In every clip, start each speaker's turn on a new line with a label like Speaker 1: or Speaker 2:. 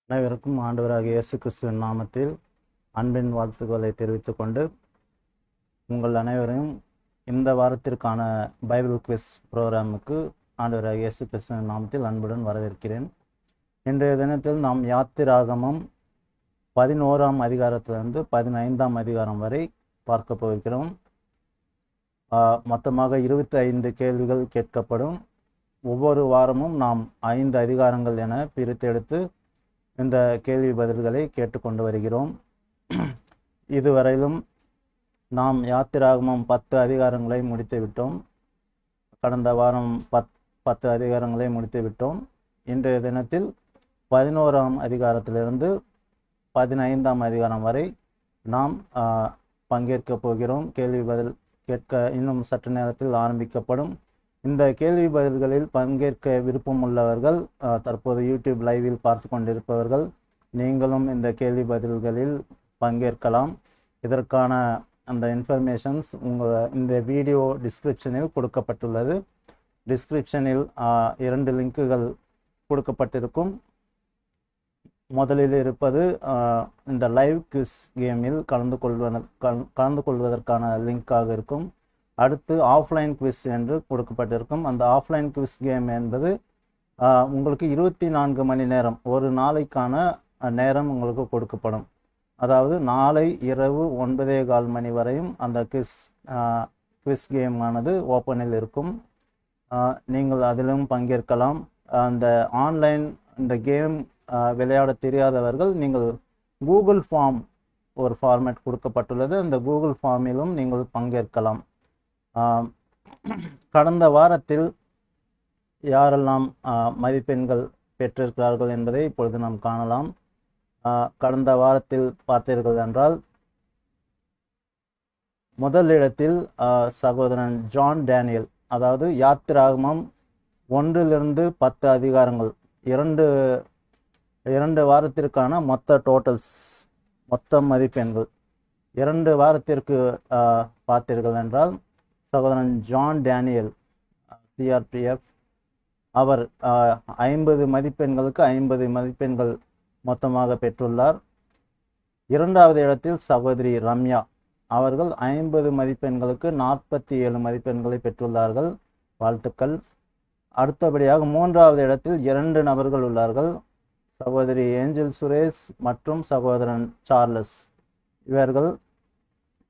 Speaker 1: அனைவருக்கும் ஆண்டவராகிய இயேசு கிறிஸ்துவின் நாமத்தில் அன்பின் வாழ்த்துக்களை தெரிவித்துக் கொண்டு உங்கள் அனைவரையும் இந்த வாரத்திற்கான பைபிள் குவிஸ் ப்ரோக்ராமுக்கு ஆண்டவராகிய இயேசு கிறிஸ்துவின் நாமத்தில் அன்புடன் வரவேற்கிறேன். இன்றைய தினத்தில் நாம் யாத்திராகமம் 11ஆம் அதிகாரத்திலிருந்து 15ஆம் அதிகாரம் வரை பார்க்க போகிறோம். மொத்தமாக 25 கேள்விகள் கேட்கப்படும். ஒவ்வொரு வாரமும் நாம் 5 அதிகாரங்கள் என பிரித்தெடுத்து இந்த கேள்வி பதில்களை கேட்டுக்கொண்டு வருகிறோம். இதுவரையிலும் நாம் யாத்திராகமம் 10 அதிகாரங்களை முடித்து விட்டோம். கடந்த வாரம் 10 அதிகாரங்களை முடித்து விட்டோம். இன்றைய தினத்தில் 11ஆம் அதிகாரத்திலிருந்து 15ஆம் அதிகாரம் வரை நாம் பங்கேற்க போகிறோம். கேள்வி பதில் கேட்க இன்னும் சற்று நேரத்தில் ஆரம்பிக்கப்படும். இந்த கேள்வி பதில்களில் பங்கேற்க விருப்பம் உள்ளவர்கள், தற்போது யூடியூப் லைவில் பார்த்து கொண்டிருப்பவர்கள், நீங்களும் இந்த கேள்வி பதில்களில் பங்கேற்கலாம். இதற்கான அந்த இன்ஃபர்மேஷன்ஸ் இந்த வீடியோ டிஸ்கிரிப்ஷனில் கொடுக்கப்பட்டுள்ளது. டிஸ்கிரிப்ஷனில் 2 லிங்குகள் கொடுக்கப்பட்டிருக்கும். முதலில் இருப்பது இந்த லைவ் குவிஸ் கேமில் கலந்து கொள்வதற்கான லிங்காக இருக்கும். அடுத்து ஆஃப்லைன் குவிஸ் என்று கொடுக்கப்பட்டிருக்கும். அந்த ஆஃப்லைன் குவிஸ் கேம் என்பது உங்களுக்கு 24 மணி நேரம், ஒரு நாளைக்கான நேரம் உங்களுக்கு கொடுக்கப்படும். அதாவது நாளை இரவு 9:15 மணி வரையும் அந்த குவிஸ் கேம் ஆனது ஓப்பனில் இருக்கும். நீங்கள் அதிலும் பங்கேற்கலாம். அந்த ஆன்லைன் இந்த கேம் விளையாட தெரியாதவர்கள் நீங்கள் கூகுள் ஃபார்ம் ஒரு ஃபார்மேட் கொடுக்கப்பட்டுள்ளது. அந்த கூகுள் ஃபார்மிலும் நீங்கள் பங்கேற்கலாம். கடந்த வாரத்தில் யாரெல்லாம் மதிப்பெண்கள் பெற்றிருக்கிறார்கள் என்பதை இப்பொழுது நாம் காணலாம். கடந்த வாரத்தில் பார்த்தீர்கள் என்றால் முதல் இடத்தில் சகோதரன் ஜான் டேனியல், அதாவது யாத்திராகமம் 1 to 10 அதிகாரங்கள், இரண்டு வாரத்திற்கான மொத்த மதிப்பெண்கள் 2 வாரத்திற்கு பார்த்தீர்கள் என்றால் சகோதரன் ஜான் டேனியல் சிஆர்பிஎஃப் அவர் 50 மதிப்பெண்களுக்கு 50 மதிப்பெண்கள் மொத்தமாக பெற்றுள்ளார். 2வது இடத்தில் சகோதரி ரம்யா அவர்கள் 50 மதிப்பெண்களுக்கு 47 மதிப்பெண்களை பெற்றுள்ளார்கள். வாழ்த்துக்கள். அடுத்தபடியாக 3வது இடத்தில் 2 நபர்கள் உள்ளார்கள். சகோதரி ஏஞ்சல் சுரேஷ் மற்றும் சகோதரன் சார்லஸ். இவர்கள்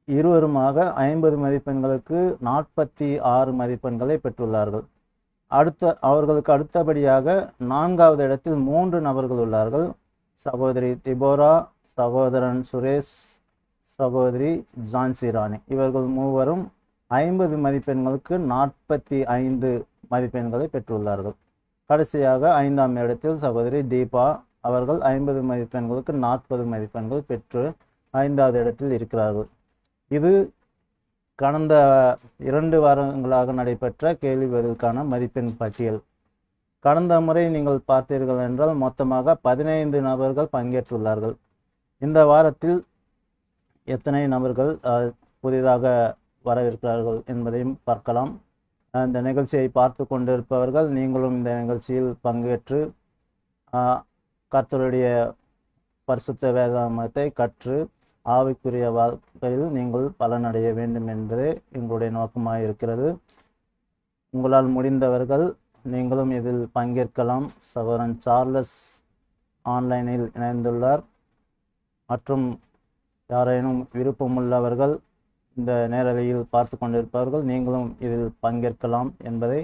Speaker 1: இருவருமாக 50 மதிப்பெண்களுக்கு 46 மதிப்பெண்களை பெற்றுள்ளார்கள். அவர்களுக்கு அடுத்தபடியாக 4வது இடத்தில் 3 நபர்கள் உள்ளார்கள். சகோதரி திபோரா, சகோதரன் சுரேஷ், சகோதரி ஜான்சி ராணி. இவர்கள் மூவரும் 50 மதிப்பெண்களுக்கு 45 மதிப்பெண்களை பெற்றுள்ளார்கள். கடைசியாக 5ஆம் இடத்தில் சகோதரி தீபா அவர்கள் 50 மதிப்பெண்களுக்கு 40 மதிப்பெண்கள் பெற்று 5வது இடத்தில் இருக்கிறார்கள். இது கடந்த 2 வாரங்களாக நடைபெற்ற கேள்வி பதிலுக்கான மதிப்பெண் பட்டியல். கடந்த முறை நீங்கள் பார்த்தீர்கள் என்றால் மொத்தமாக 15 நபர்கள் பங்கேற்றுள்ளார்கள். இந்த வாரத்தில் எத்தனை நபர்கள் புதிதாக வரவிருக்கிறார்கள் என்பதையும் பார்க்கலாம். இந்த நிகழ்ச்சியை பார்த்து கொண்டிருப்பவர்கள் நீங்களும் இந்த நிகழ்ச்சியில் பங்கேற்று கர்த்தருடைய பரிசுத்த வேதாகமத்தை கற்று ஆவிக்குரிய வாழ்க்கையில் நீங்கள் பலனடைய வேண்டும் என்பதே எங்களுடைய நோக்கமாக இருக்கிறது. உங்களால் முடிந்தவர்கள் நீங்களும் இதில் பங்கேற்கலாம். சகோதரன் சார்லஸ் ஆன்லைனில் இணைந்துள்ளார். மற்றும் யாரேனும் விருப்பமுள்ளவர்கள் இந்த நேரலையில் பார்த்து கொண்டிருப்பவர்கள் நீங்களும் இதில் பங்கேற்கலாம் என்பதை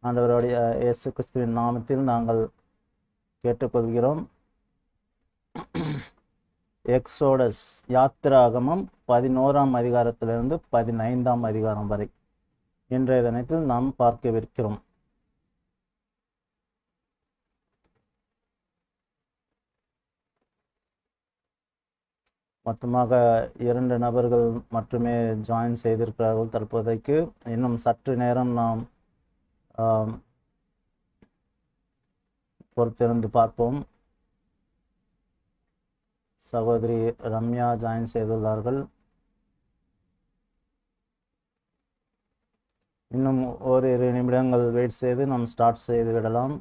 Speaker 1: ஆண்டவருடைய இயேசு கிறிஸ்துவின் நாமத்தில் நாங்கள் கேட்டுக்கொள்கிறோம். எக்ஸோடஸ் யாத்திராகமம் 11ஆம் அதிகாரத்திலிருந்து 15ஆம் அதிகாரம் வரை இன்றைய தினத்தில் நாம் பார்க்கவிருக்கிறோம். மொத்தமாக 2 நபர்கள் மட்டுமே ஜாயின் செய்திருக்கிறார்கள் தற்போதைக்கு. இன்னும் சற்று நேரம் நாம் பொறுத்திருந்து பார்ப்போம். சகோதரி ரம்யா ஜாயின் செய்துள்ளார்கள். இன்னும் ஓரிரு நிமிடங்கள் வெயிட் செய்து நாம் ஸ்டார்ட் செய்து விடலாம்.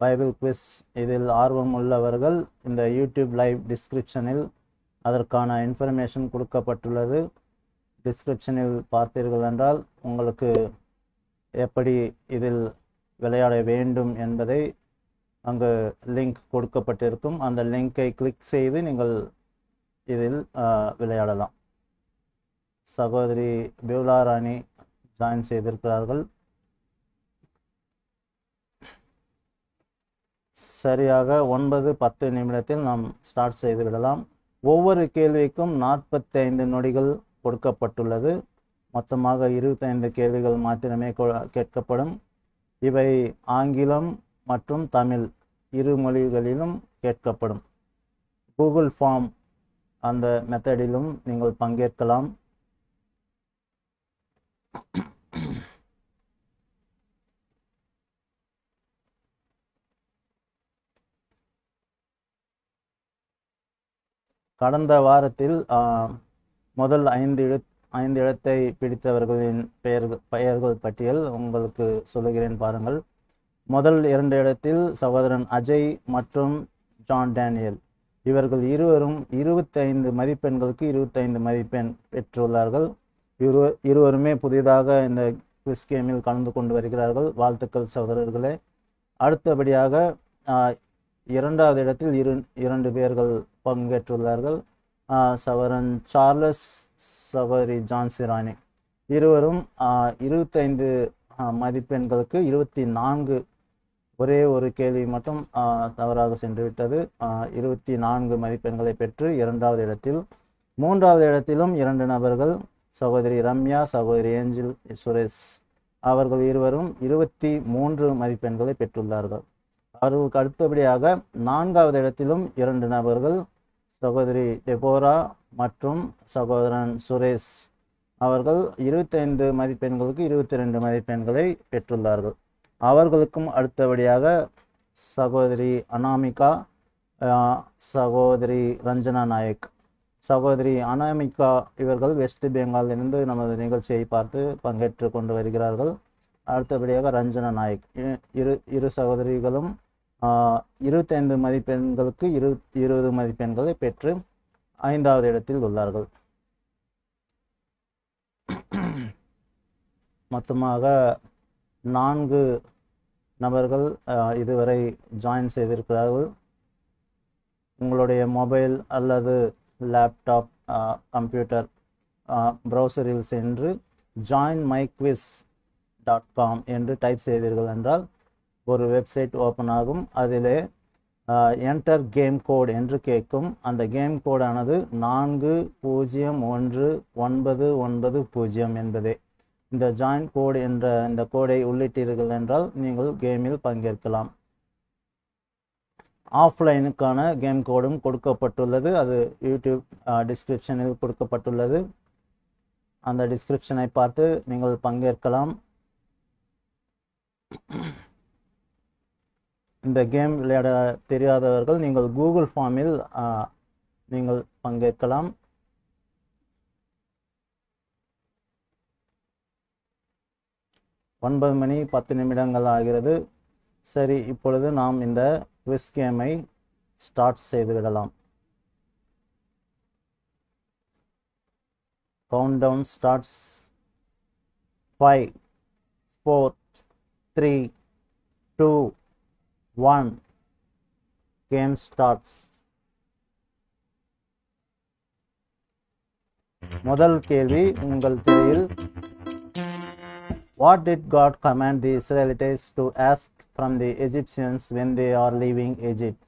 Speaker 1: பைபிள் குவிஸ் இதில் ஆர்வம் உள்ளவர்கள் இந்த யூடியூப் லைவ் டிஸ்கிரிப்ஷனில் அதற்கான இன்ஃபர்மேஷன் கொடுக்கப்பட்டுள்ளது. டிஸ்கிரிப்ஷனில் பார்த்தீர்கள் என்றால் உங்களுக்கு எப்படி இதில் விளையாட வேண்டும் என்பதை அங்கு லிங்க் கொடுக்கப்பட்டிருக்கும். அந்த லிங்கை கிளிக் செய்து நீங்கள் இதில் விளையாடலாம். சகோதரி பியூலா ராணி ஜாயின் செய்திருக்கிறார்கள். சரியாக 9-10 நிமிடத்தில் நாம் ஸ்டார்ட் செய்து விடலாம். ஒவ்வொரு கேள்விக்கும் 45 நொடிகள் கொடுக்கப்பட்டுள்ளது. மொத்தமாக 25 கேள்விகள் மாத்திரமே கேட்கப்படும். இவை ஆங்கிலம் மற்றும் தமிழ் இரு மொழிகளிலும் கேட்கப்படும். கூகுள் ஃபார்ம் அந்த மெத்தடிலும் நீங்கள் பங்கேற்கலாம். கடந்த வாரத்தில் முதல் 5 இடத்தை பிடித்தவர்களின் பெயர்கள் பட்டியல் உங்களுக்கு சொல்லுகிறேன் பாருங்கள். முதல் 2 இடத்தில் சகோதரன் அஜய் மற்றும் ஜான் டேனியல். இவர்கள் இருவரும் 25 மதிப்பெண்களுக்கு 25 மதிப்பெண் பெற்றுள்ளார்கள். இருவருமே புதிதாக இந்த குவிஸ் கேமில் கலந்து கொண்டு வருகிறார்கள். வாழ்த்துக்கள் சகோதரர்களே. அடுத்தபடியாக 2வது இடத்தில் 2 பேர்கள் பங்கேற்றுள்ளார்கள். சகோதரன் சார்லஸ், சகோதரி ஜான்சி ராணி. இருவரும் 25 மதிப்பெண்களுக்கு 24, ஒரே ஒரு கேள்வி மட்டும் தவறாக சென்று விட்டது. 24 மதிப்பெண்களை பெற்று 2வது இடத்தில். 3வது இடத்திலும் 2 நபர்கள், சகோதரி ரம்யா, சகோதரி ஏஞ்சல் சுரேஷ். அவர்கள் இருவரும் 23 மதிப்பெண்களை பெற்றுள்ளார்கள். அவர்களுக்கு அடுத்தபடியாக 4வது இடத்திலும் 2 நபர்கள், சகோதரி டெபோரா மற்றும் சகோதரன் சுரேஷ். அவர்கள் 25 மதிப்பெண்களுக்கு 22 மதிப்பெண்களை பெற்றுள்ளார்கள். அவர்களுக்கும் அடுத்தபடியாக சகோதரி அனாமிகா, சகோதரி ரஞ்சனா நாயக். சகோதரி அனாமிகா இவர்கள் வெஸ்ட் பெங்காலிலிருந்து நமது நிகழ்ச்சியை பார்த்து பங்கேற்று கொண்டு வருகிறார்கள். அடுத்தபடியாக ரஞ்சனா நாயக். இரு சகோதரிகளும் 25 மதிப்பெண்களுக்கு 20 மதிப்பெண்களை பெற்று 5வது இடத்தில் உள்ளார்கள். மொத்தமாக 4 நபர்கள் இதுவரை ஜாயின் செய்திருக்கிறார்கள். உங்களுடைய மொபைல் அல்லது லேப்டாப், கம்ப்யூட்டர் ப்ரௌசரில் சென்று joinmyquiz.com என்று டைப் செய்தீர்கள் என்றால் ஒரு வெப்சைட் ஓப்பன் ஆகும். அதிலே என்டர் கேம் கோட் என்று கேட்கும். அந்த கேம் கோடானது 401990 என்பதே. இந்த ஜாயின் கோட் என்ற இந்த கோடை உள்ளிட்டீர்கள் என்றால் நீங்கள் கேமில் பங்கேற்கலாம். ஆஃப்லைனுக்கான கேம் கோடும் கொடுக்கப்பட்டுள்ளது. அது யூடியூப் டிஸ்கிரிப்ஷனில் கொடுக்கப்பட்டுள்ளது. அந்த டிஸ்கிரிப்ஷனை பார்த்து நீங்கள் பங்கேற்கலாம். இந்த கேம் விளையாட தெரியாதவர்கள் நீங்கள் கூகுள் ஃபார்மில் நீங்கள் பங்கேற்கலாம். ஒன்பது மணி 10 நிமிடங்கள் ஆகிறது. சரி, இப்பொழுது நாம் இந்த குவிஸ் கேமை ஸ்டார்ட் செய்துவிடலாம். Countdown starts. 5, 4, 3, 2, 1. Game starts. முதல் கேள்வி உங்கள் திரையில். What did God command the Israelites to ask from the Egyptians when they are leaving Egypt?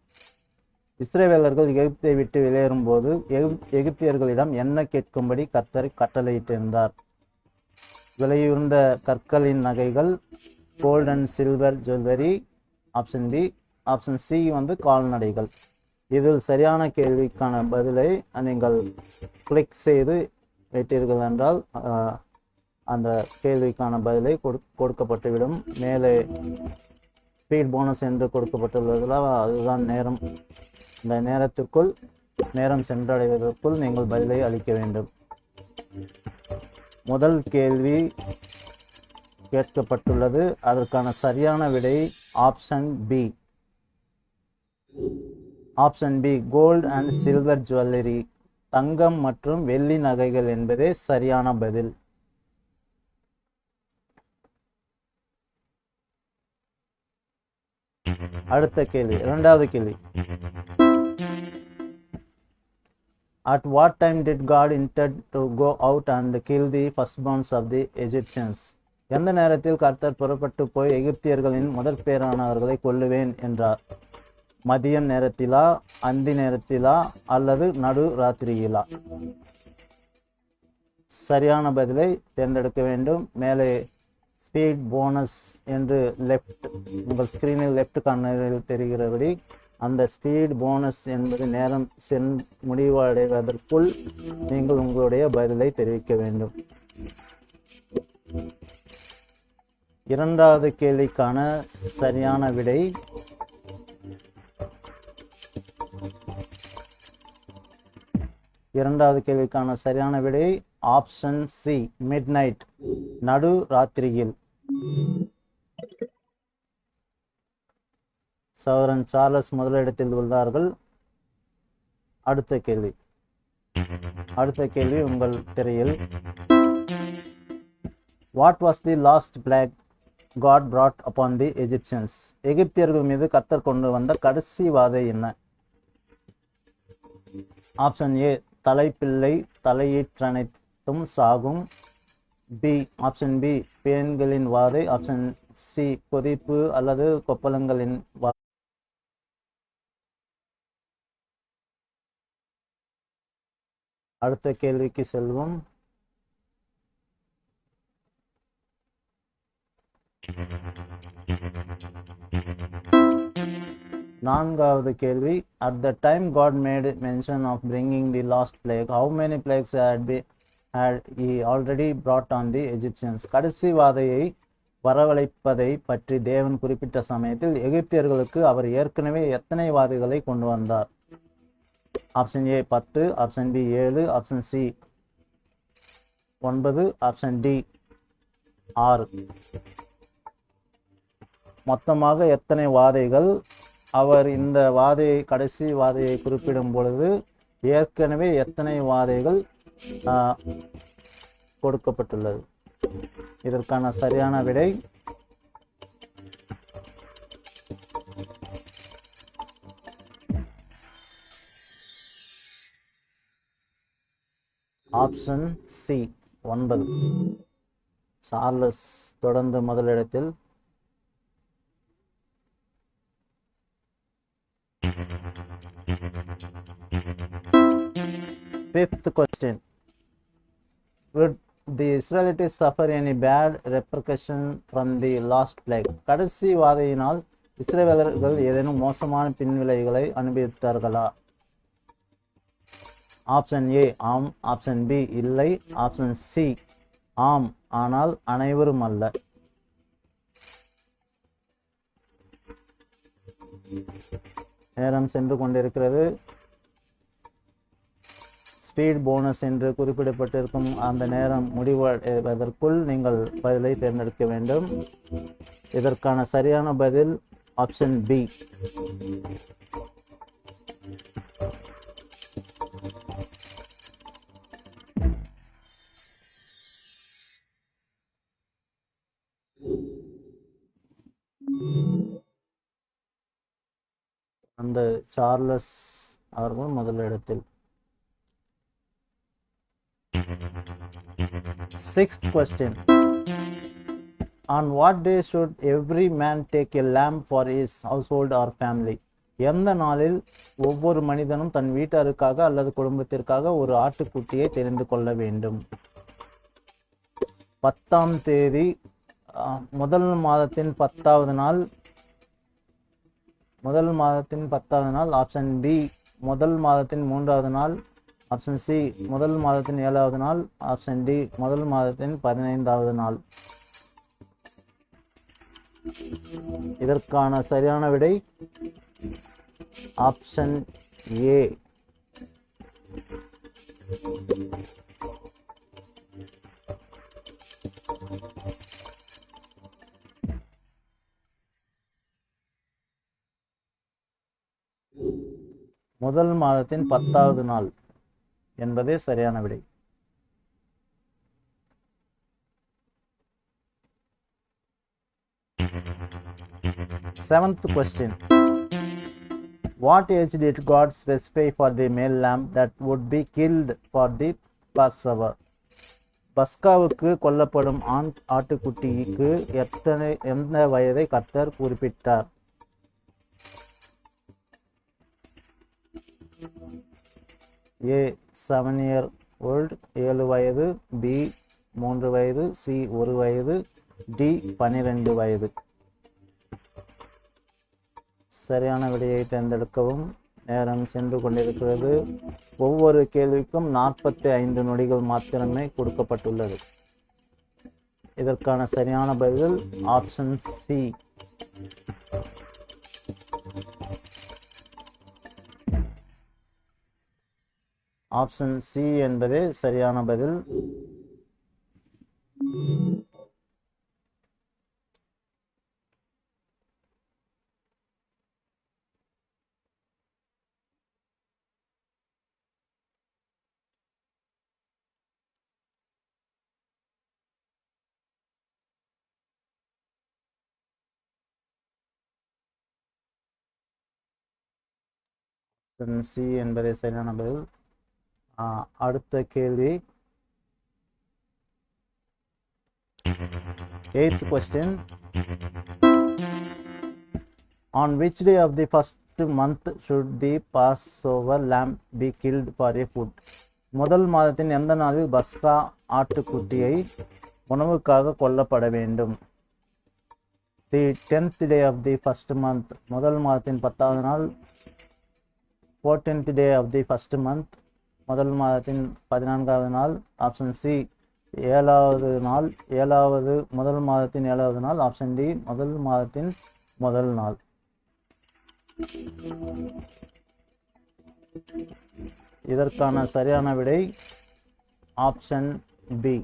Speaker 1: இஸ்ரவேலர்கள் எகிப்தை விட்டு வெளியேறும் போது எகிப்தியர்களிடம் என்ன கேட்கும்படி கர்த்தர் கட்டளையிட்டிருந்தார்? விலையுயர்ந்த கற்களின் நகைகள், gold and silver jewellery. Option B. Option C கால்நடைகள். இதில் சரியான கேள்விக்கான பதிலை நீங்கள் கிளிக் செய்து வைத்தீர்கள் என்றால் அந்த கேள்விக்கான பதிலை கொடுக்கப்பட்டுவிடும். மேலே ஸ்பீட் போனஸ் என்று கொடுக்கப்பட்டுள்ளதில் அதுதான் நேரம். இந்த நேரம் சென்றடைவதற்குள் நீங்கள் பதிலை அளிக்க வேண்டும். முதல் கேள்வி கேட்கப்பட்டுள்ளது. அதற்கான சரியான விடை option B. Option B gold and silver jewellery, தங்கம் மற்றும் வெள்ளி நகைகள் என்பதே சரியான பதில். அடுத்த கேள்வி, இரண்டாவது கேள்வி. At what time did God intend to go out and kill the firstborns of the Egyptians? எந்த நேரத்தில் கர்த்தர் புறப்பட்டு போய் எகிப்தியர்களின் முதற் பேரானவர்களை கொல்லுவேன் என்றார்? மதியம் நேரத்திலா, அந்தி நேரத்திலா, அல்லது நடு ராத்திரியிலா? சரியான பதிலை தேர்ந்தெடுக்க வேண்டும். மேலே ஸ்பீட் போனஸ் என்று லெஃப்ட், உங்கள் ஸ்கிரீனில் லெஃப்ட் கார்னரில் தெரிகிறபடி அந்த ஸ்பீட் போனஸ் என்பது நேரம் முடிவடைவதற்குள் நீங்கள் உங்களுடைய பதிலை தெரிவிக்க வேண்டும். இரண்டாவது கேள்விக்கான சரியான விடை ஆப்ஷன் சி, மிட் நைட், நடு ராத்திரியில். சகோதரன் சார்லஸ் முதலிடத்தில் உள்ளார்கள். அடுத்த கேள்வி உங்கள் திரையில். What was the last plague God brought upon the Egyptians? எகிப்தியர்கள் மீது கர்த்தர் கொண்டு வந்த கடைசி வாதை என்ன? ஆப்ஷன் ஏ, தலைப்பிள்ளை, தலையீற்றனைத்தும் சாகும். ஆப்ஷன் பி, பேன்களின் வாதை. ஆப்ஷன் சி, கொதிப்பு அல்லது கொப்பளங்களின் வாதை. அடுத்த கேள்விக்கு செல்வோம். நான்காவது கேள்வி. At the time God made mention of bringing the last plague, how many plagues had he already brought on the Egyptians? கடைசி வாதையை வரவழைப்பதை பற்றி தேவன் குறிப்பிட்ட சமயத்தில் எகிப்தியர்களுக்கு அவர் ஏற்கனவே எத்தனை வாதைகளை கொண்டு வந்தார்? Option A 10, option B 7, option C 9, option D 6. மொத்தமாக எத்தனை வாதைகள்? அவர் இந்த கடைசி வாதையை குறிப்பிடும் பொழுது ஏற்கனவே எத்தனை வாதைகள் கொடுக்கப்பட்டுள்ளது? இதற்கான சரியான விடை ஆப்ஷன் சி 9. சார்லஸ் தொடர்ந்து முதலிடத்தில். Fifth question. Would the Israelites suffer any bad repercussion from the last plague? கடைசி வாதையினால் இஸ்ரவேலர்கள் ஏதேனும் மோசமான பின்விளைவுகளை அனுபவித்தார்களா? ஆப்ஷன் ஏ ஆம், ஆப்ஷன் பி இல்லை, ஆப்ஷன் சி ஆம் ஆனால் அனைவரும் அல்ல. நேரம் சென்று கொண்டிருக்கிறது. ஸ்பீட் போனஸ் என்று குறிப்பிடப்பட்டிருக்கும் அந்த நேரம் முடிவடைவதற்குள் நீங்கள் பதிலை தேர்ந்தெடுக்க வேண்டும். இதற்கான சரியான பதில் ஆப்ஷன் பி. அந்த சார்லஸ் அவர்கள் முதலிடத்தில். Sixth question. On what day should every man take a lamb for his household or family? எந்த நாளில் ஒவ்வொரு மனிதனும் தன் வீட்டாருக்காக அல்லது குடும்பத்திற்காக ஒரு ஆட்டுக்குட்டியை தெரிந்து கொள்ள வேண்டும்? 10ஆம் தேதி, முதல் மாதத்தின் 10வது நாள், ஆப்ஷன் பி முதல் மாதத்தின் 3வது நாள், ஆப்ஷன் சி முதல் மாதத்தின் 7வது நாள், ஆப்ஷன் டி முதல் மாதத்தின் 15வது நாள். இதற்கான சரியான விடை ஆப்ஷன் ஏ. முதல் மாதத்தின் 10வது நாள் என்பதே சரியான விடை. Seventh question. What age did God specify for the male lamb that would be killed for the Passover? பஸ்காவுக்கு கொல்லப்படும் ஆண் ஆட்டுக்குட்டிக்கு எந்த வயதை கர்த்தர் குறிப்பிட்டார்? A 7 year old 7 வயது, B 3 வயது, C 1 வயது, D 12 வயது. சரியான விடையை தேர்ந்தெடுக்கவும். நேரம் சென்று கொண்டிருக்கிறது. ஒவ்வொரு கேள்விக்கும் 45 நொடிகள் மாத்திரமே கொடுக்கப்பட்டுள்ளது. இதற்கான சரியான பதில் ஆப்ஷன் சி. ஆப்ஷன் சி என்பதே சரியான பதில். சி என்பதே சரியான பதில். அடுத்த கேள்வி. 8th question. On which day of the first month should the Passover lamb be killed for a food? முதல் மாதத்தின் எந்த நாளில் பஸ்கா ஆட்டுக்குட்டியை உணவுக்காக கொல்லப்பட வேண்டும்? The 10th day of the first month, முதல் மாதத்தின் 10வது நாள். 14th day of the first month, முதல் மாதத்தின் 14வது நாள். ஆப்ஷன் சி 7வது நாள், முதல் மாதத்தின் 7வது நாள். ஆப்ஷன் டி முதல் மாதத்தின் முதல் நாள். இதற்கான சரியான விடை ஆப்ஷன் பி.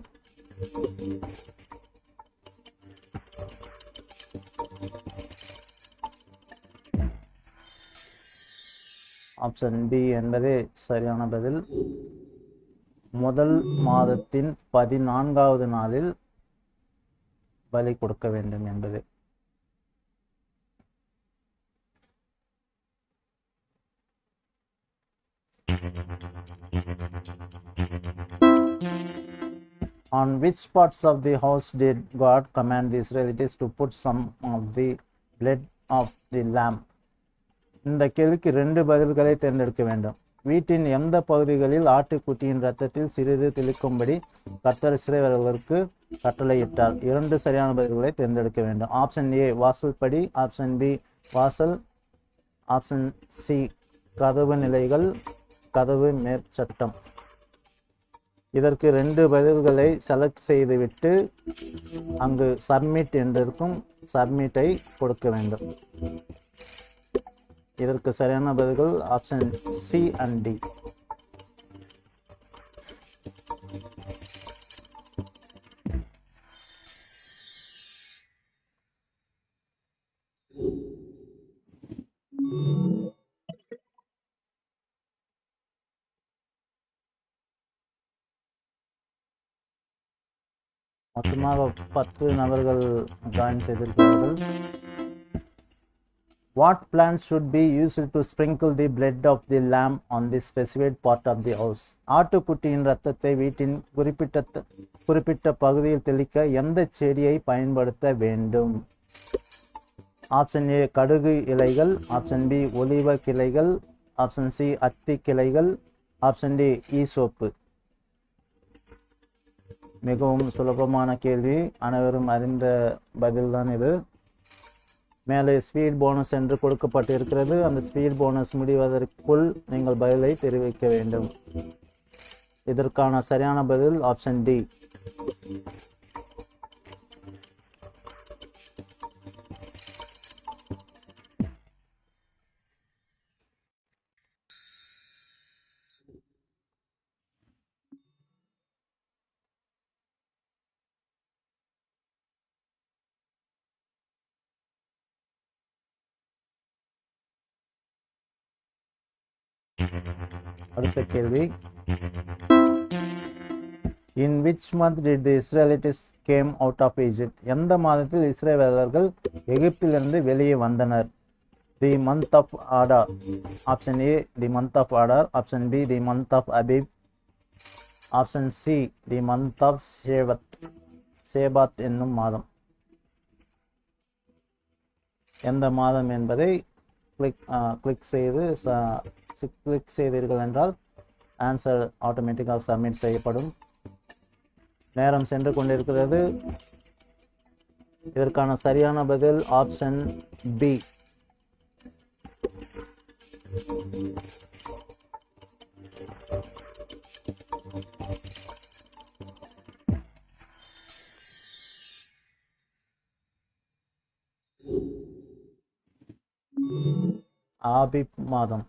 Speaker 1: ஆப்ஷன் பி என்பதே சரியான பதில். முதல் மாதத்தின் 14வது நாளில் பலி கொடுக்க வேண்டும் என்பது. On which parts of the house did God command the Israelites to put some of the blood of the lamb? இந்த கேள்விக்கு 2 பதில்களை தேர்ந்தெடுக்க வேண்டும். வீட்டின் எந்த பகுதிகளில் ஆட்டுக்குட்டியின் இரத்தத்தில் சிறிது தெளிக்கும்படி கர்த்தர் இஸ்ரவேலர்களுக்கு கட்டளையிட்டார்? 2 சரியான பதில்களை தேர்ந்தெடுக்க வேண்டும். ஆப்ஷன் ஏ வாசல் படி, ஆப்ஷன் பி வாசல், ஆப்ஷன் சி கதவு நிலைகள், கதவு மேற்சட்டம். இதற்கு 2 பதில்களை செலக்ட் செய்துவிட்டு அங்கு சப்மிட் என்றிருக்கும் சப்மிட்டை கொடுக்க வேண்டும். இதற்கு சரியான பதில்கள் ஆப்ஷன் சி அண்ட் டி. மொத்தமாக 10 நபர்கள் ஜாயின் செய்திருக்கிறார்கள். What plants should be used to sprinkle the blood of the lamb on the specified part of the house? ஆட்டுக்குட்டியின் இரத்தத்தை வீட்டின் குறிப்பிட்ட பகுதியில் தெளிக்க எந்த செடியை பயன்படுத்த வேண்டும்? ஆப்ஷன் ஏ கடுகு இலைகள், ஆப்ஷன் பி ஒலிவ கிளைகள், ஆப்ஷன் சி அத்தி கிளைகள், ஆப்ஷன் டி ஈசோப்பு. மிகவும் சுலபமான கேள்வி, அனைவரும் அறிந்த பதில்தான் இது. மேலே ஸ்பீட் போனஸ் என்று கொடுக்கப்பட்டிருக்கிறது. அந்த ஸ்பீட் போனஸ் முடிவதற்குள் நீங்கள் பதிலை தெரிவிக்க வேண்டும். இதற்கான சரியான பதில் ஆப்ஷன் டி. அடுத்த கேள்வி, in which month did the Israelites came out of Egypt? எந்த மாதத்தில் இஸ்ரவேலர்கள் எகிப்திலிருந்து வெளியே வந்தனர்? The month of Adar. Option A, the month of Adar. Option B, the month of Abib. Option C, the month of சேபாத் என்னும் மாதம். எந்த மாதம் என்பதை கிளிக் செய்தீர்கள் என்றால் ஆன்சர் ஆட்டோமேட்டிக்காக சப்மிட் செய்யப்படும். நேரம் சென்று கொண்டிருக்கிறது. இதற்கான சரியான பதில் ஆப்ஷன் பி. ஆபிப் மாதம்.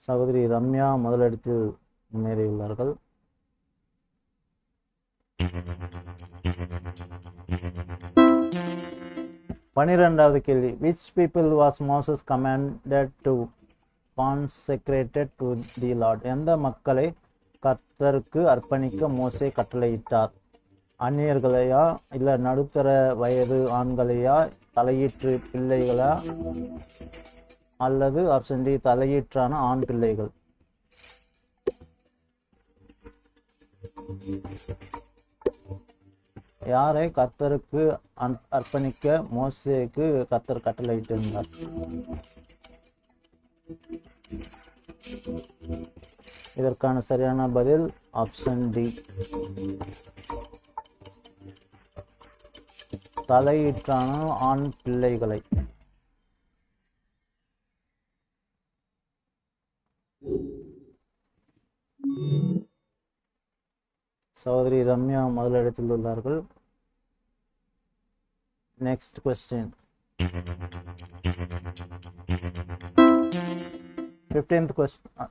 Speaker 1: சகோதரி ரம்யா முதலிடத்தில் முன்னேறியுள்ளார்கள். பனிரெண்டாவது கேள்வி, which people was Moses commanded to consecrated to the Lord? எந்த மக்களை கர்த்தருக்கு அர்ப்பணிக்க மோசே கட்டளையிட்டார்? அந்நியர்களையா, இல்ல நடுத்தர வயது ஆண்களையா, தலையீற்று பிள்ளைகளா, அல்லது ஆப்ஷன் டி தலையீற்றான ஆண் பிள்ளைகள்? யாரை கர்த்தருக்கு அர்ப்பணிக்க மோசேக்கு கர்த்தர் கட்டளையிட்டிருந்தார்? இதற்கான சரியான பதில் ஆப்ஷன் டி, தலையீற்றான ஆண் பிள்ளைகளை. சகோதரி ரம்யா முதலிடத்தில் உள்ளார்கள். Next question,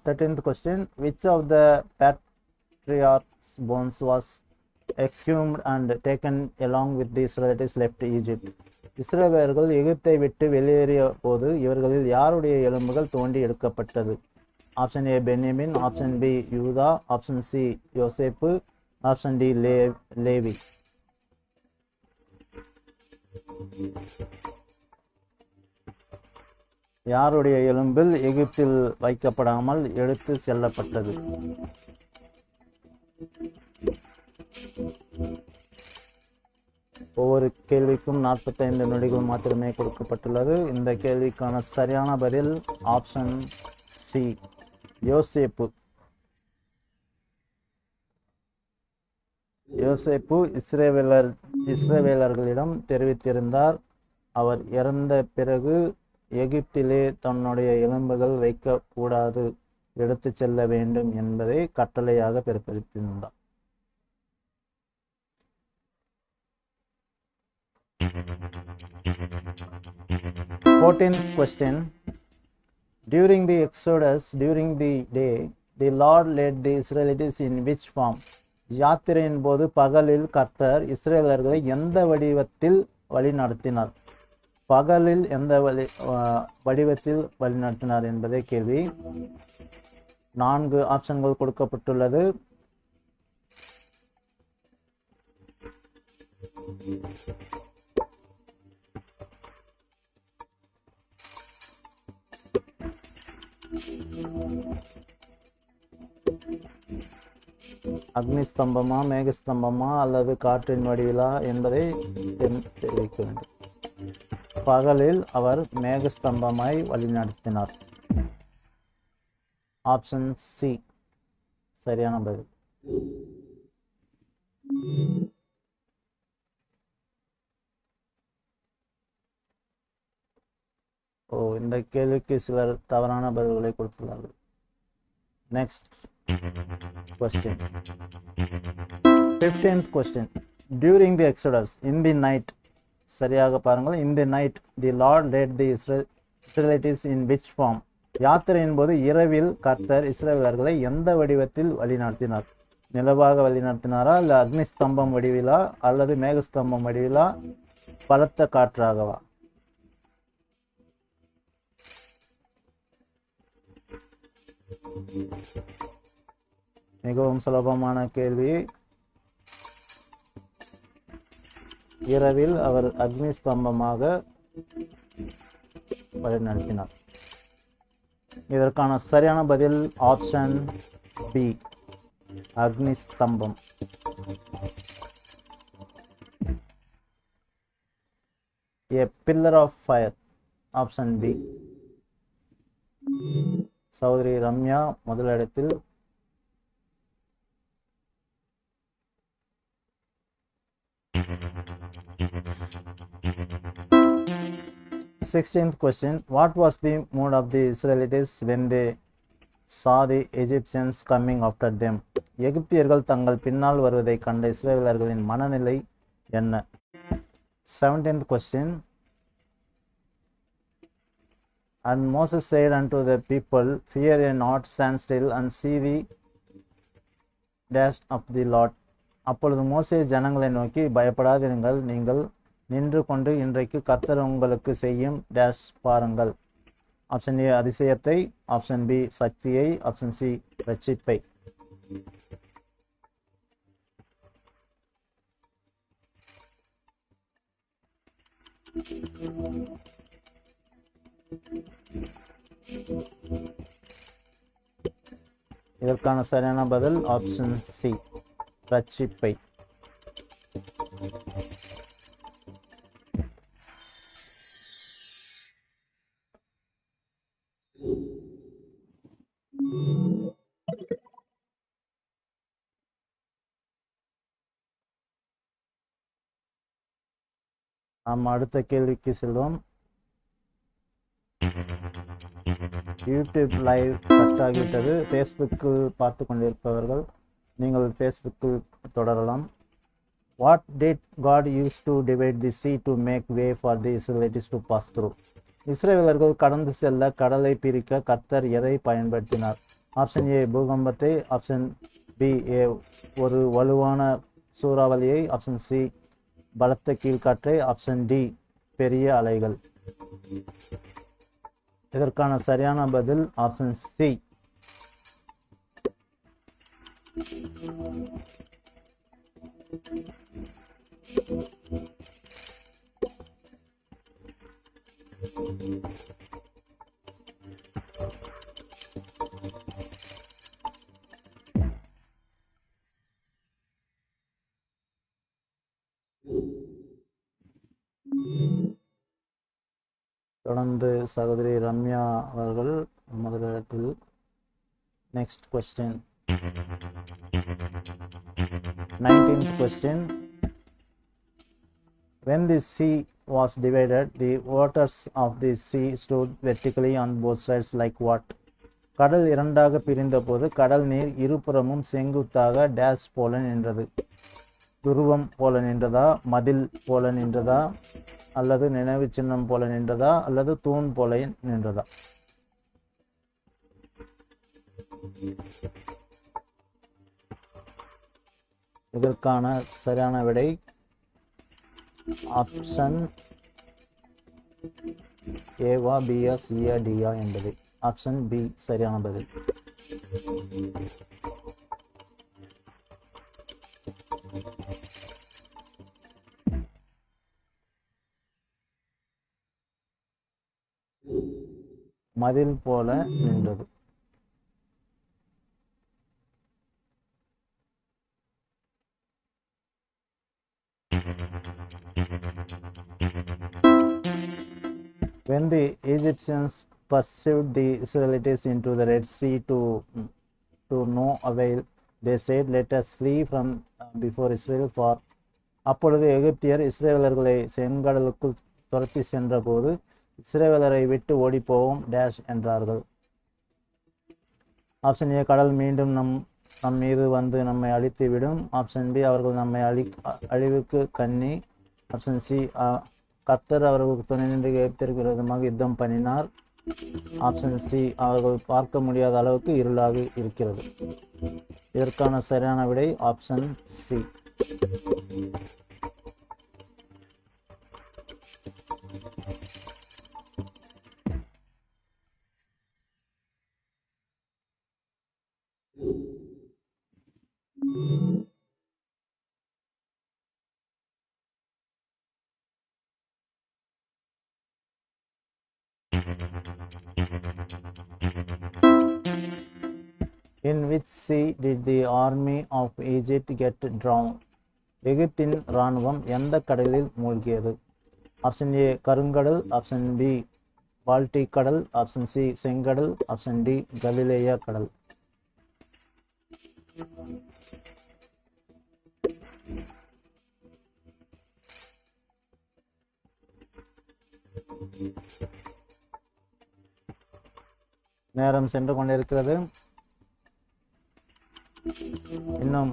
Speaker 1: 13th question, which of the patriarchs' bones was exhumed and taken along with the Israelites left Egypt? இஸ்ரவேலர்கள் எகிப்தை விட்டு வெளியேறிய போது இவர்களில் யாருடைய எலும்புகள் தோண்டி எடுக்கப்பட்டது? ஆப்ஷன் ஏ பென்யமின், ஆப்ஷன் பி யூதா, ஆப்ஷன் சி யோசேப்பு, ஆப்ஷன் டி லேவி. யாருடைய எலும்பில் எகிப்தில் வைக்கப்படாமல் எடுத்து செல்லப்பட்டது? ஒவ்வொரு கேள்விக்கும் 45 நொடிகள் மாத்திரமே கொடுக்கப்பட்டுள்ளது. இந்த கேள்விக்கான சரியான பதில் ஆப்ஷன் சி, யோசேப்பு. யோசேப்பு இஸ்ரவேலர்களிடம் தெரிவித்திருந்தார், அவர் இறந்த பிறகு எகிப்திலே தன்னுடைய எலும்புகள் வைக்க கூடாது, எடுத்து செல்ல வேண்டும் என்பதை கட்டளையாக பிறப்பித்திருந்தார். Fourteenth question, during the Exodus, during the day, the Lord led the Israelites in which form? யாத்திரையின் போது பகலில் கர்த்தர் இஸ்ரவேலர்களை எந்த வடிவத்தில் வழி நடத்தினார்? பகலில் எந்த வடிவத்தில் வழி நடத்தினார் என்பதே கேள்வி. 4 ஆப்ஷன்கள் கொடுக்கப்பட்டுள்ளது. அக்னி ஸ்தம்பமா, மேகஸ்தம்பமா, அல்லது காற்றின் வடிவிலா என்பதை தெரிவிக்க வேண்டும். பகலில் அவர் மேகஸ்தம்பமாய் வழிநடத்தினார். ஆப்ஷன் சி சரியான பதில். இந்த கேள்விக்கு சிலர் தவறான பதில்களை கொடுத்துள்ளார்கள். Next question, 15th question, during the Exodus, in the night, சரியாக பாருங்கள், in the night the Lord led the Israelites in which form? யாத்திரையின் போது இரவில் கர்த்தர் இஸ்ரவேலர்களை எந்த வடிவத்தில் வழிநடத்தினார்? நிலவாக வழிநடத்தினாரா, இல்ல அக்னி ஸ்தம்பம் வடிவிலா, அல்லது மேகஸ்தம்பம் வடிவிலா, பலத்த காற்றாகவா? மிகவும் சுலபமான கேள்வி. இரவில் அவர் அக்னி ஸ்தம்பமாக வழிநடத்தினார். இதற்கான சரியான பதில் ஆப்ஷன் பி, அக்னி ஸ்தம்பம். A pillar of fire, option B. Chaudhary Ramya முதலிடத்தில். 16th question. What was the mood of the Israelites when they saw the Egyptians coming after them? எகிப்தியர்கள் தங்கள் பின்னால் வருவதை கண்ட இஸ்ரவேலர்களின் மனநிலை என்ன? 17th question. And Moses said unto the people, Fear ye not, stand still and see the dash of the Lord. அப்பொழுது மோசே ஜனங்களை நோக்கி, பயப்படாதிருங்கள், நீங்கள் நின்று கொண்டு இன்றைக்கு கர்த்தர் உங்களுக்கு செய்யும் டேஷ் பாருங்கள். ஆப்ஷன் ஏ அதிசயத்தை, ஆப்ஷன் பி சக்தியை, ஆப்ஷன் சி ரட்சிப்பை. இதற்கான சரியான பதில் ஆப்ஷன் சி ரட்சிப்பை. நாம் அடுத்த கேள்விக்கு செல்வோம். யூடியூப் லைவ் கட் ஆகிவிட்டது. ஃபேஸ்புக்கில் பார்த்து கொண்டிருப்பவர்கள் நீங்கள் ஃபேஸ்புக்கில் தொடரலாம். What did God use to divide the sea to make way for the Israelites to pass through? இஸ்ரவேலர்கள் கடந்து செல்ல கடலை பிரிக்க கர்த்தர் எதை பயன்படுத்தினார்? ஆப்ஷன் ஏ பூகம்பத்தை, ஆப்ஷன் பி ஒரு வலுவான சூறாவளியை, ஆப்ஷன் சி பலத்த கீழ்காற்றை, ஆப்ஷன் டி பெரிய அலைகள். இதற்கான சரியான பதில் ஆப்ஷன் சி. தொடர்ந்து சகோதரி ரம்யா அவர்கள் முதலிடத்தில். Next question, 19th question. When the sea was divided, the waters of the sea stood vertically on both sides like what? கடல் இரண்டாக பிரிந்த போது கடல் நீர் இருபுறமும் செங்குத்தாக டேஷ் போல நின்றது. துருவம் போல நின்றதா, மதில் போல நின்றதா, அல்லது நினைவு சின்னம் போல நின்றதா, அல்லது தூண் போல நின்றதா? இதற்கான சரியான விடை ஆப்ஷன் ஏவா, பியா, சியா, டியா என்பது. ஆப்ஷன் பி சரியான பதில். மதில் போல நின்றது. When the Egyptians pursued the Israelites into the Red Sea to no avail, they said, Let us flee from before Israel, for அப்பொழுது எகிப்தியர் இஸ்ரவேலர்களை செங்கடலுக்குள் துரத்தி சென்ற போது இஸ்ரவேலரை விட்டு ஓடிப்போவோம் டேஷ் என்றார்கள். ஆப்ஷன் ஏ கடல் மீண்டும் நம் மீது வந்து நம்மை அழித்து விடும். ஆப்ஷன் பி அவர்கள் நம்மை அழிவுக்கு கண்ணி. ஆப்ஷன் சி கர்த்தர் அவர்களுக்கு துணை நின்று எகிப்தியருக்கு விரோதமாக யுத்தம் பண்ணினார். ஆப்ஷன் சி அவர்கள் பார்க்க முடியாத அளவுக்கு இருளாக இருக்கிறது. இதற்கான சரியான விடை option C. In which sea did the army of Egypt get drowned? எகிப்தின் இராணுவம் எந்த கடலில் மூழ்கியது? ஆப்ஷன் ஏ கருங்கடல், ஆப்ஷன் பி பால்டிக் கடல், ஆப்ஷன் சி செங்கடல், ஆப்ஷன் டி கலிலேயா கடல். நேரம் சென்று கொண்டிருக்கிறது. இன்னும்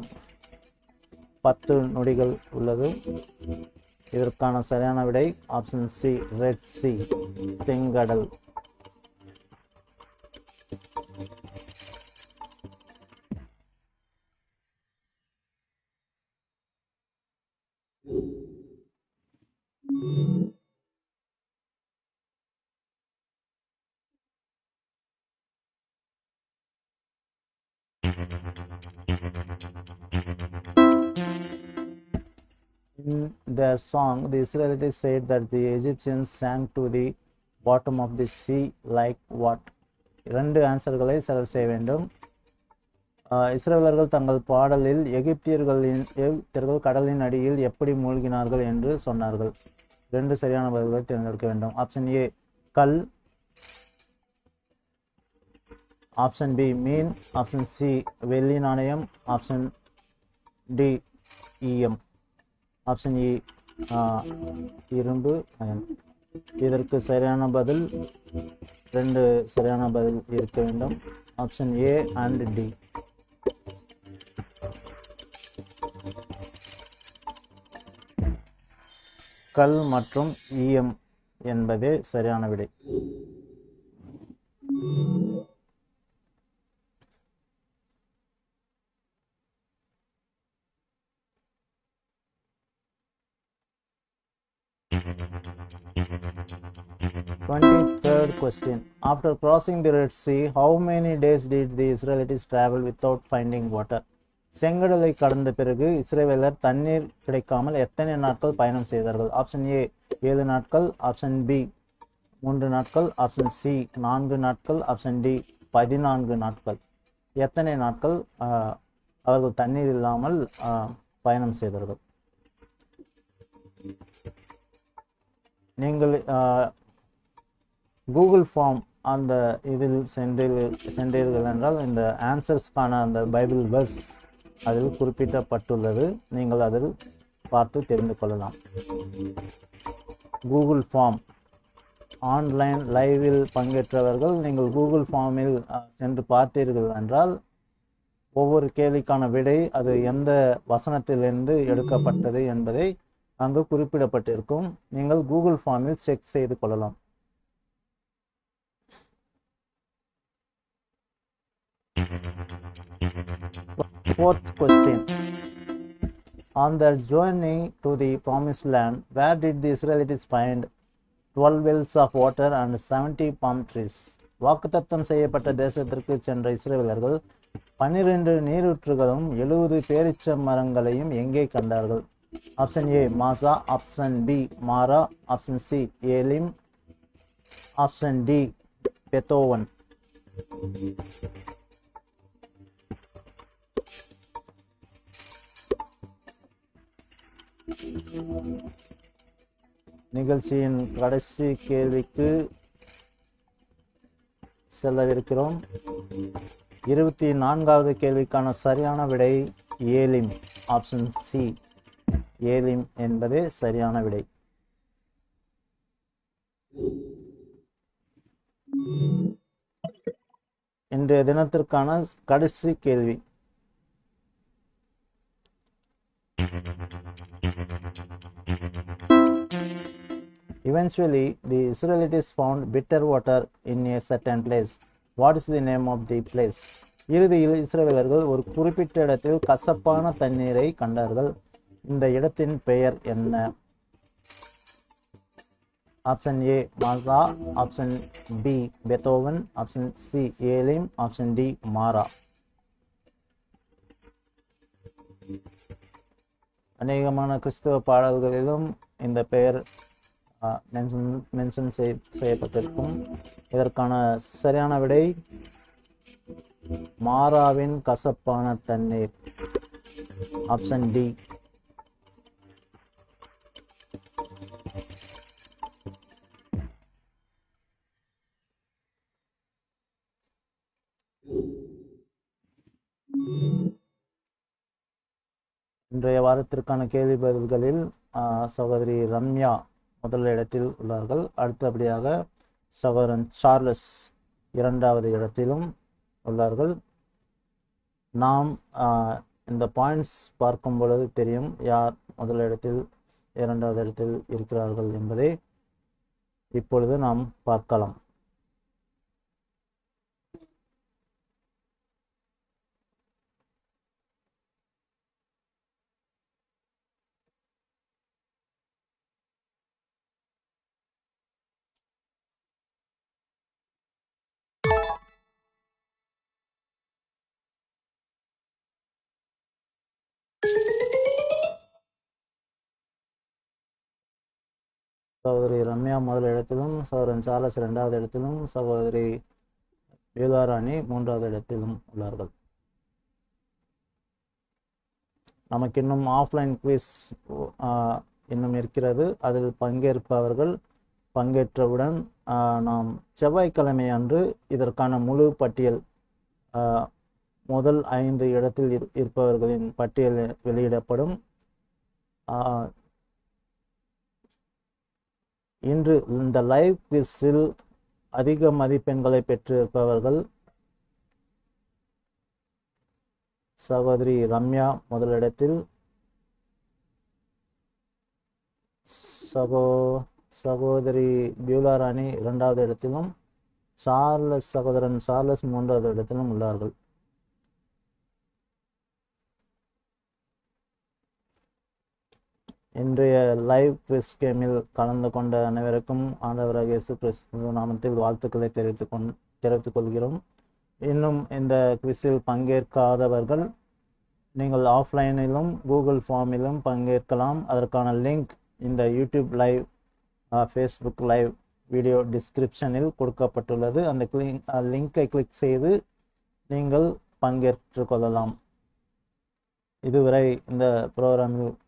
Speaker 1: 10 நொடிகள் உள்ளது. இதற்கான சரியான விடை ஆப்ஷன் சி ரெட் சி செங்கடல். In their song, the Israelites said that the Egyptians sank to the bottom of the sea like what? 2 ஆன்சர்களை select செய்ய வேண்டும். இஸ்ரவேலர்கள் தங்கள் பாடலில் எகிப்தியர்கள் கடலின் அடியில் எப்படி மூழ்கினார்கள் என்று சொன்னார்கள். 2 சரியான பதில்களை தேர்ந்தெடுக்க வேண்டும். ஆப்ஷன் ஏ கல், ஆப்ஷன் பி மீன், ஆப்ஷன் சி வெள்ளி நாணயம், ஆப்ஷன் டி ஈயம், ஆப்ஷன் இ இரும்பு அயன். இதற்கு சரியான பதில் 2 சரியான பதில் இருக்க வேண்டும். Option A and D. கல் மற்றும் ஈயம் என்பதே சரியான விடை. Third question. After crossing the Red Sea, how many days did the Israelites travel without finding water? செங்கடலை கடந்த பிறகு இஸ்ரவேலர் தண்ணீர் கிடைக்காமல் எத்தனை நாட்கள் பயணம் செய்தார்கள்? ஆப்ஷன் ஏ 7 நாட்கள், ஆப்ஷன் பி 3 நாட்கள், ஆப்ஷன் சி 4 நாட்கள், ஆப்ஷன் டி 14 நாட்கள். எத்தனை நாட்கள் அவர்கள் தண்ணீர் இல்லாமல் பயணம் செய்தார்கள்? நீங்கள் கூகுள் ஃபார்ம் அந்த இதில் சென்றீர்கள் என்றால் இந்த ஆன்சர்ஸ்க்கான அந்த பைபிள் வெர்ஸ் அதில் குறிப்பிடப்பட்டுள்ளது. நீங்கள் அதில் பார்த்து தெரிந்து கொள்ளலாம். கூகுள் ஃபார்ம் ஆன்லைன் லைவில் பங்கேற்றவர்கள் நீங்கள் கூகுள் ஃபார்மில் சென்று பார்த்தீர்கள் என்றால் ஒவ்வொரு கேள்விக்கான விடை அது எந்த வசனத்திலிருந்து எடுக்கப்பட்டது என்பதை அங்கு குறிப்பிடப்பட்டிருக்கும். நீங்கள் கூகுள் ஃபார்மில் செக் செய்து கொள்ளலாம். Fourth question. On their journey to the promised land, where did the Israelites find 12 wells of water and 70 palm trees? வாக்குத்தத்தம் செய்யப்பட்ட தேசத்திற்கு சென்ற இஸ்ரவேலர்கள் 12 நீரூற்றுகளும் 70 பேரீச்ச மரங்களையும் எங்கே கண்டார்கள்? Option A Massah, option B Marah, option C Elim, option D பெத்தோவன். நிகழ்ச்சியின் கடைசி கேள்விக்கு செல்லவிருக்கிறோம். 24வது கேள்விக்கான சரியான விடை ஏலிம், ஆப்ஷன் சி ஏலிம் என்பதே சரியான விடை. இன்றைய தினத்திற்கான கடைசி கேள்வி. Eventually, the Israelites found bitter water in a certain place. What is the name of the place? இறுதியில் இஸ்ரவேலர்கள் ஒரு குறிப்பிட்ட இடத்தில் கசப்பான தண்ணீரை கண்டார்கள். இந்த இடத்தின் பெயர் என்ன? Option A Massah, option B பெத்தோவன், option C Elim, option D Marah. அநேகமான கிறிஸ்தவ பாடல்களிலும் இந்த பெயர் மென்ஷன் செய்யப்பட்டிருக்கும். இதற்கான சரியான விடை மாறாவின் கசப்பான தண்ணீர், ஆப்ஷன் டி. இன்றைய வாரத்திற்கான கேள்வி பதில்களில் சகோதரி ரம்யா முதல் இடத்தில் உள்ளார்கள். அடுத்தபடியாக சகோதரன் சார்லஸ் இரண்டாவது இடத்திலும் உள்ளார்கள். நாம் இந்த பாயிண்ட்ஸ் பார்க்கும் பொழுது தெரியும் யார் முதல் இடத்தில் இரண்டாவது இடத்தில் இருக்கிறார்கள் என்பதை இப்பொழுது நாம் பார்க்கலாம். சகோதரி ரம்யா முதல் இடத்திலும், சகோதரன் சார்லஸ் இரண்டாவது இடத்திலும், சகோதரி வேதாராணி மூன்றாவது இடத்திலும் உள்ளார்கள். நமக்கு இன்னும் ஆஃப்லைன் குவிஸ் இன்னும் இருக்கிறது. அதில் பங்கேற்பவர்கள் பங்கேற்றவுடன் நாம் செவ்வாய்க்கிழமை அன்று இதற்கான முழு பட்டியல், முதல் 5 இடத்தில் இருப்பவர்களின் பட்டியல் வெளியிடப்படும். இன்று இந்த லைவ் குவிஸில் அதிக மதிப்பெண்களை பெற்றிருப்பவர்கள் சகோதரி ரம்யா முதலிடத்தில், சகோதரி பியூலாராணி இரண்டாவது இடத்திலும், சகோதரன் சார்லஸ் மூன்றாவது இடத்திலும் உள்ளார்கள். இன்றைய லைவ் குவிஸ் கேமில் கலந்து கொண்ட அனைவருக்கும் ஆண்டவராகிய இயேசு கிறிஸ்து நாமத்தில் வாழ்த்துக்களை தெரிவித்துக் கொள்கிறோம். இன்னும் இந்த குவிஸில் பங்கேற்காதவர்கள் நீங்கள் ஆஃப்லைனிலும் கூகுள் ஃபார்மிலும் பங்கேற்கலாம். அதற்கான லிங்க் இந்த YouTube live, Facebook live video டிஸ்கிரிப்ஷனில் கொடுக்கப்பட்டுள்ளது. அந்த லிங்கை கிளிக் செய்து நீங்கள் பங்கேற்று கொள்ளலாம். இதுவரை இந்த ப்ரோக்ராமில்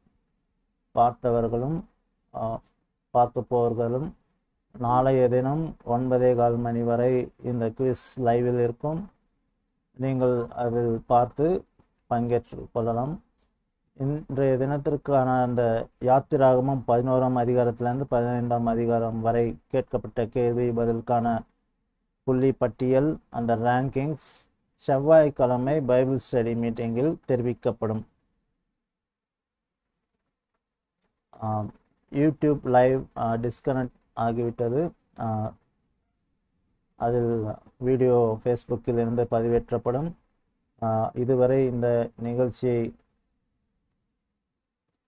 Speaker 1: பார்த்தவர்களும் பார்க்க போவர்களும் நாளைய தினம் 9:15 மணி வரை இந்த குவிஸ் லைவில் இருக்கும். நீங்கள் அதில் பார்த்து பங்கேற்று கொள்ளலாம். இன்றைய தினத்திற்கான அந்த யாத்திராகமம் 11ஆம் அதிகாரத்திலிருந்து 15ஆம் அதிகாரம் வரை கேட்கப்பட்ட கேள்வி பதிலுக்கான புள்ளி பட்டியல், அந்த ரேங்கிங்ஸ் செவ்வாய்க்கிழமை பைபிள் ஸ்டடி மீட்டிங்கில் தெரிவிக்கப்படும். யூடியூப் லைவ் டிஸ்கனெக்ட் ஆகிவிட்டது. அதில் வீடியோ ஃபேஸ்புக்கில் இருந்து பதிவேற்றப்படும். இதுவரை இந்த நிகழ்ச்சியை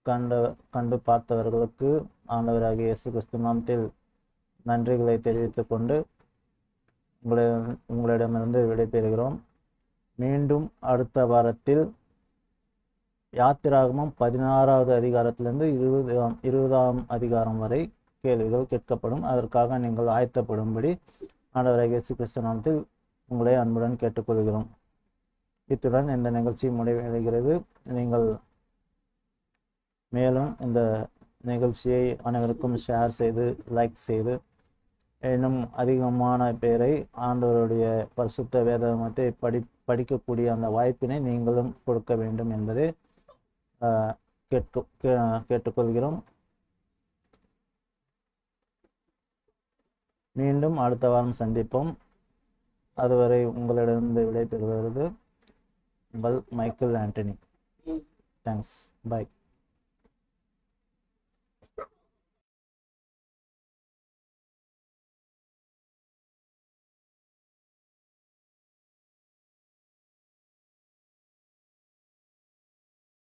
Speaker 1: கண்டு பார்த்தவர்களுக்கு ஆண்டவராகிய இயேசு கிறிஸ்து நாமத்தில் நன்றிகளை தெரிவித்துக் கொண்டு உங்களிடமிருந்து விடைபெறுகிறோம். மீண்டும் அடுத்த வாரத்தில் யாத்திராகமம் 16வது அதிகாரத்திலிருந்து 20ஆம் அதிகாரம் வரை கேள்விகள் கேட்கப்படும். அதற்காக நீங்கள் ஆயத்தப்படும்படி ஆண்டவராகிய இயேசு கிறிஸ்து நாமத்தில் உங்களை அன்புடன் கேட்டுக்கொள்கிறோம். இத்துடன் இந்த நிகழ்ச்சி முடிவடைகிறது. நீங்கள் மேலும் இந்த நிகழ்ச்சியை அனைவருக்கும் ஷேர் செய்து லைக் செய்து இன்னும் அதிகமான பேரை ஆண்டவருடைய பரிசுத்த வேதாகமத்தை படிக்கக்கூடிய அந்த வாய்ப்பினை நீங்களும் கொடுக்க வேண்டும் என்பதை கேட்டுக்கொள்கிறோம். மீண்டும் அடுத்த வாரம் சந்திப்போம். அதுவரை உங்களிடமிருந்து விடைபெறுவது உங்கள் மைக்கேல் ஆண்டனி. தேங்க்ஸ். பாய்.